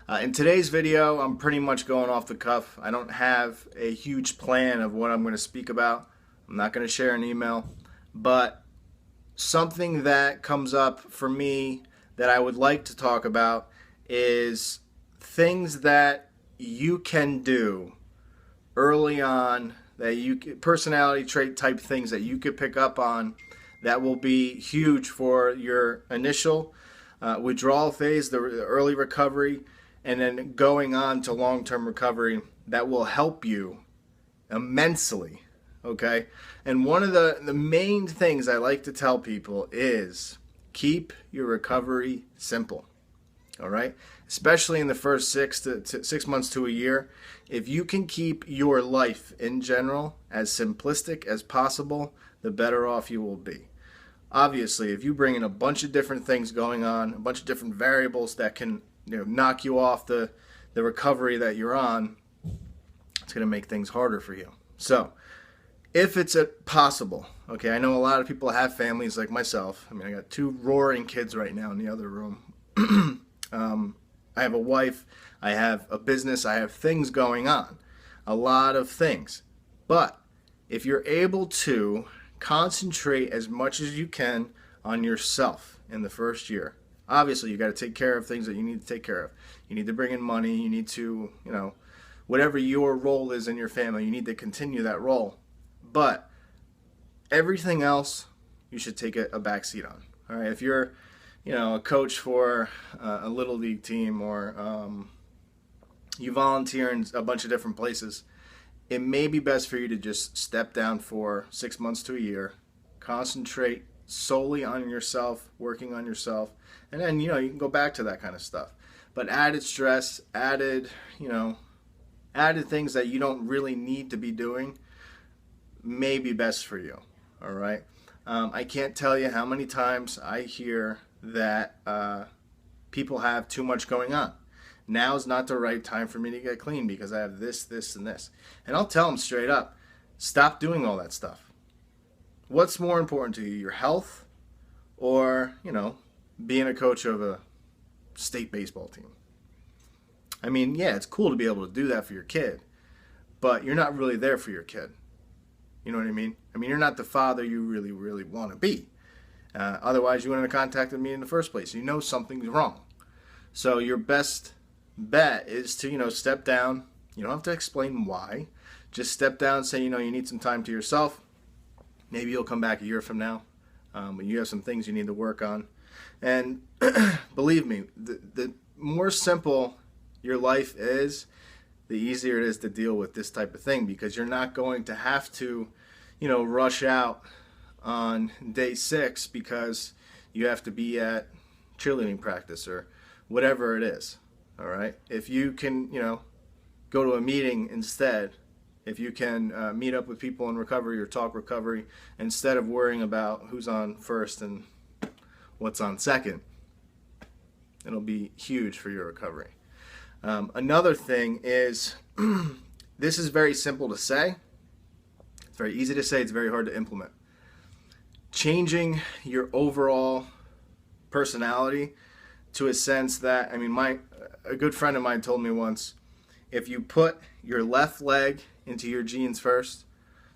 In today's video, I'm pretty much going off the cuff. I don't have a huge plan of what I'm going to speak about. I'm not going to share an email, but something that comes up for me that I would like to talk about is things that you can do early on, that you personality trait type things that you could pick up on that will be huge for your initial withdrawal phase, the early recovery, and then going on to long-term recovery that will help you immensely. Okay? And one of the main things I like to tell people is keep your recovery simple. All right? Especially in the first 6 months to a year. If you can keep your life in general as simplistic as possible, the better off you will be. Obviously, if you bring in a bunch of different things going on, a bunch of different variables that can knock you off the recovery that you're on, it's going to make things harder for you. So, if it's possible, okay, I know a lot of people have families like myself. I mean, I got 2 roaring kids right now in the other room. I have a wife, I have a business, I have things going on, a lot of things. But if you're able to concentrate as much as you can on yourself in the first year, obviously you got to take care of things that you need to take care of. You need to bring in money, you need to, whatever your role is in your family, you need to continue that role. But everything else, you should take a back seat on. All right, if you're a coach for a little league team, or you volunteer in a bunch of different places, it may be best for you to just step down for 6 months to a year, concentrate solely on yourself, working on yourself, and then you can go back to that kind of stuff. But added stress, added things that you don't really need to be doing may be best for you. All right. I can't tell you how many times I hear that people have too much going on. Now's not the right time for me to get clean because I have this, this, and this. And I'll tell them straight up, stop doing all that stuff. What's more important to you, your health or, being a coach of a state baseball team? I mean, yeah, it's cool to be able to do that for your kid, but you're not really there for your kid. You know what I mean? I mean, you're not the father you really, really want to be. Otherwise, you wouldn't have contacted me in the first place. You know something's wrong. So your best bet is to, step down. You don't have to explain why. Just step down and say, you need some time to yourself. Maybe you'll come back a year from now. But you have some things you need to work on. And believe me, the more simple your life is, the easier it is to deal with this type of thing, because you're not going to have to, rush out on day 6 because you have to be at cheerleading practice or whatever it is. All right. If you can, go to a meeting instead, if you can meet up with people in recovery or talk recovery instead of worrying about who's on first and what's on second, it'll be huge for your recovery. Another thing is, this is very simple to say. It's very easy to say. It's very hard to implement. Changing your overall personality to a sense that, a good friend of mine told me once, if you put your left leg into your jeans first,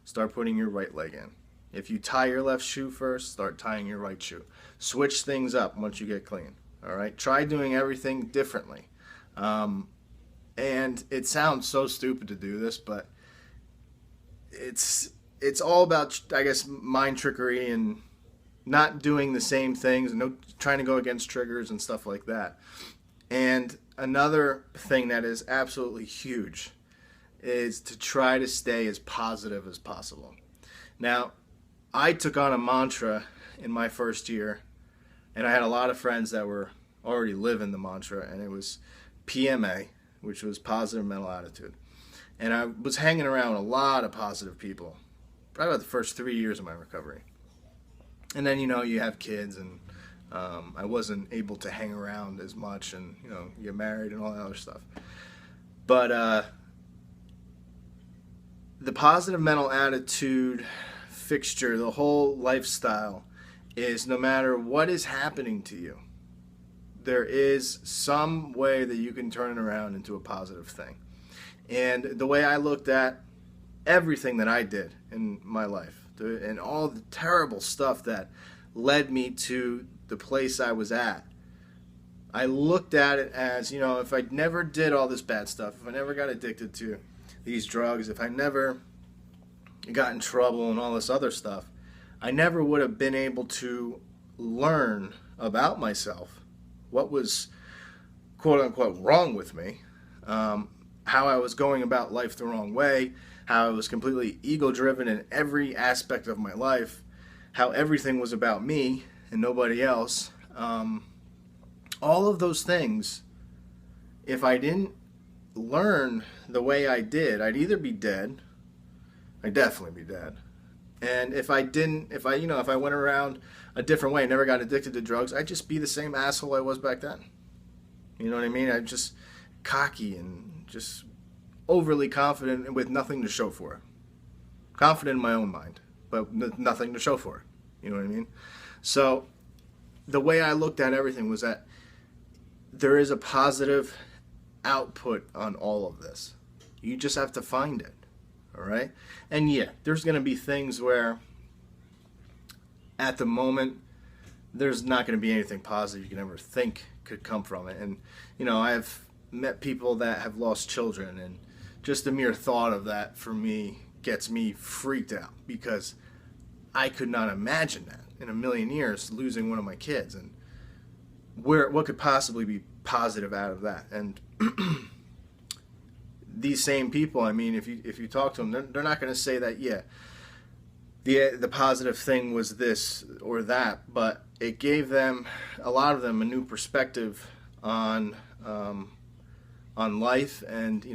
start putting your right leg in. If you tie your left shoe first, start tying your right shoe. Switch things up once you get clean. All right? Try doing everything differently. And it sounds so stupid to do this, but it's all about, I guess, mind trickery and not doing the same things, and trying to go against triggers and stuff like that. And another thing that is absolutely huge is to try to stay as positive as possible. Now, I took on a mantra in my first year, and I had a lot of friends that were already living the mantra, and it was PMA, which was positive mental attitude. And I was hanging around a lot of positive people, probably about the first 3 years of my recovery. And then, you have kids, and I wasn't able to hang around as much, and, you get married and all that other stuff. But the positive mental attitude fixture, the whole lifestyle, is no matter what is happening to you, there is some way that you can turn it around into a positive thing. And the way I looked at everything that I did in my life, and all the terrible stuff that led me to the place I was at, I looked at it as, if I never did all this bad stuff, if I never got addicted to these drugs, if I never got in trouble and all this other stuff, I never would have been able to learn about myself, what was quote unquote wrong with me, how I was going about life the wrong way, how I was completely ego driven in every aspect of my life, how everything was about me and nobody else. All of those things, if I didn't learn the way I did, I'd either be dead, I'd definitely be dead. And if I went around a different way, never got addicted to drugs, I'd just be the same asshole I was back then. You know what I mean? I'm just cocky and just overly confident and with nothing to show for it. Confident in my own mind, but nothing to show for it. You know what I mean? So the way I looked at everything was that there is a positive output on all of this. You just have to find it. All right? And yeah, there's going to be things where at the moment there's not going to be anything positive you can ever think could come from it. And I've met people that have lost children, and just the mere thought of that for me gets me freaked out, because I could not imagine that in a million years, losing one of my kids. And what could possibly be positive out of that? And these same people, I mean, if you talk to them, they're not going to say that, yeah, the positive thing was this or that, but it gave them, a lot of them, a new perspective on life, and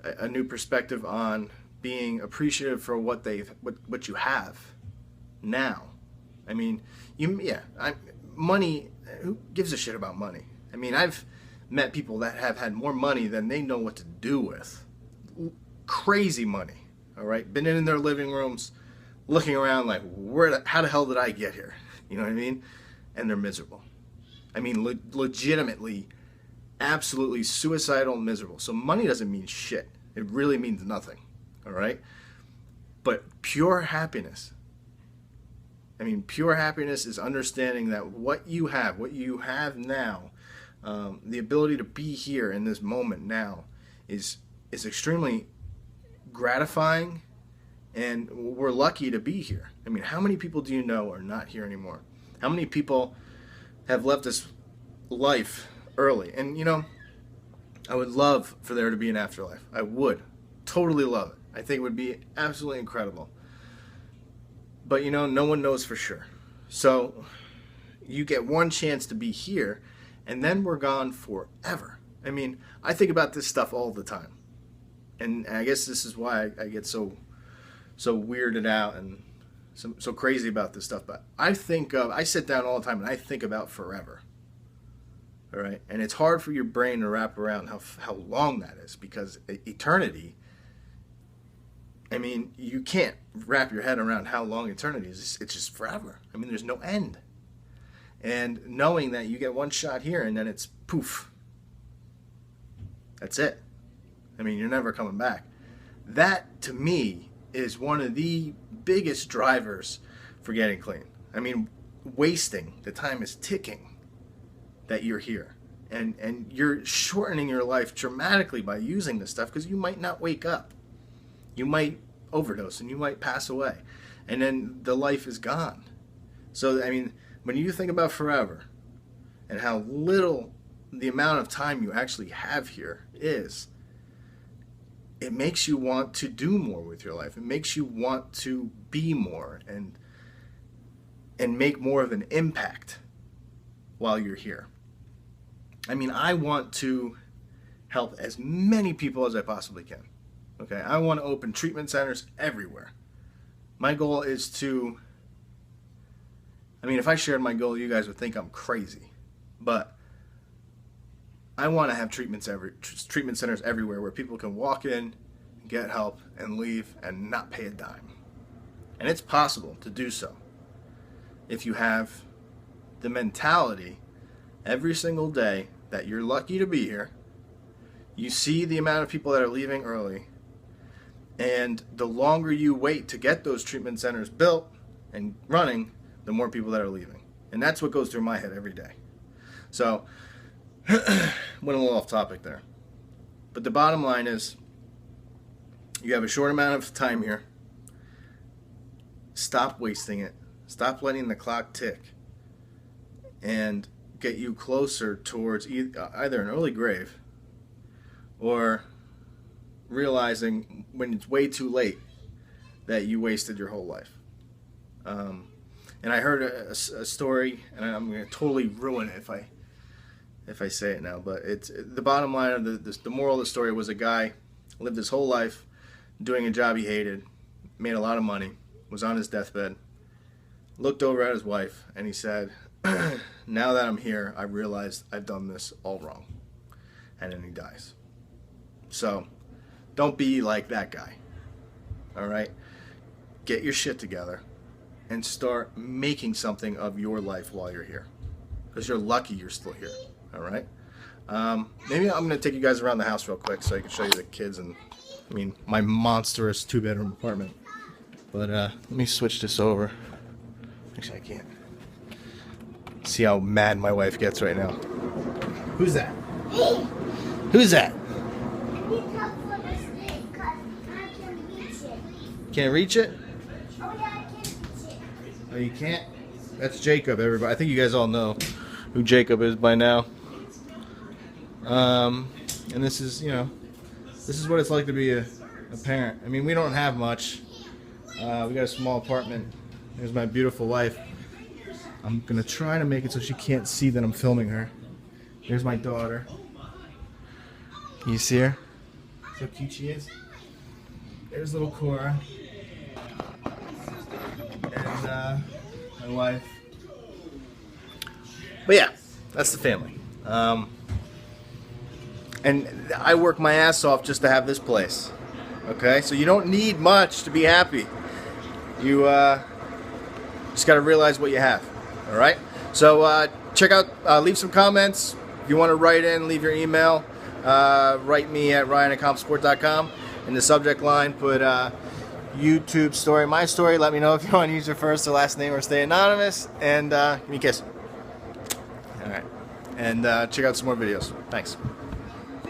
a new perspective on being appreciative for what you have now. I mean, money. Who gives a shit about money? I mean, I've met people that have had more money than they know what to do with. Crazy money. All right, been in their living rooms, looking around like, how the hell did I get here? You know what I mean? And they're miserable. I mean, legitimately, absolutely suicidal and miserable. So money doesn't mean shit. It really means nothing. All right? But pure happiness. I mean, pure happiness is understanding that what you have now, the ability to be here in this moment now is extremely gratifying, and we're lucky to be here. I mean, how many people do you know are not here anymore? How many people have left this life early? And I would love for there to be an afterlife. I would totally love it. I think it would be absolutely incredible. But no one knows for sure. So you get one chance to be here, and then we're gone forever. I mean, I think about this stuff all the time. And I guess this is why I get so weirded out and so crazy about this stuff. But I sit down all the time and I think about forever. All right? And it's hard for your brain to wrap around how long that is, because eternity, I mean, you can't wrap your head around how long eternity is. It's just forever. I mean, there's no end. And knowing that you get one shot here and then it's poof. That's it. I mean, you're never coming back. That, to me, is one of the biggest drivers for getting clean. I mean, wasting, the time is ticking that you're here. And you're shortening your life dramatically by using this stuff, because you might not wake up. You might overdose and you might pass away. And then the life is gone. So, I mean, when you think about forever and how little the amount of time you actually have here is, it makes you want to do more with your life. It makes you want to be more and make more of an impact while you're here. I mean, I want to help as many people as I possibly can. Okay, I want to open treatment centers everywhere. My goal is to, I mean, if I shared my goal, you guys would think I'm crazy. But I want to have treatment centers everywhere where people can walk in, get help, and leave and not pay a dime. And it's possible to do so if you have the mentality every single day that you're lucky to be here, you see the amount of people that are leaving early, and the longer you wait to get those treatment centers built and running, the more people that are leaving. And that's what goes through my head every day. So, went a little off topic there. But the bottom line is, you have a short amount of time here. Stop wasting it. Stop letting the clock tick. And get you closer towards either an early grave or realizing when it's way too late that you wasted your whole life. And I heard a story, and I'm going to totally ruin it if I say it now, but it's the bottom line of the moral of the story was a guy lived his whole life doing a job he hated, made a lot of money, was on his deathbed, looked over at his wife, and he said, now that I'm here, I realized I've done this all wrong. And then he dies. So, don't be like that guy. All right? Get your shit together and start making something of your life while you're here. Because you're lucky you're still here. All right? Maybe I'm going to take you guys around the house real quick so I can show you the kids and, my monstrous 2-bedroom apartment. But let me switch this over. Actually, I can't. See how mad my wife gets right now. Who's that? Hey. Who's that? Can't reach it? Oh, yeah, I can reach it. Oh, you can't? That's Jacob, everybody. I think you guys all know who Jacob is by now. And this is, this is what it's like to be a parent. We don't have much. We got a small apartment. There's my beautiful wife. I'm going to try to make it so she can't see that I'm filming her. There's my daughter. Can you see her? See how cute she is? There's little Cora. And my wife. But yeah, that's the family. And I work my ass off just to have this place. Okay? So you don't need much to be happy. You just got to realize what you have. All right? So check out, leave some comments. If you want to write in, leave your email. Write me at ryan@compsport.com. In the subject line, put YouTube story, my story. Let me know if you want to use your first or last name or stay anonymous. And give me a kiss. All right. And check out some more videos. Thanks.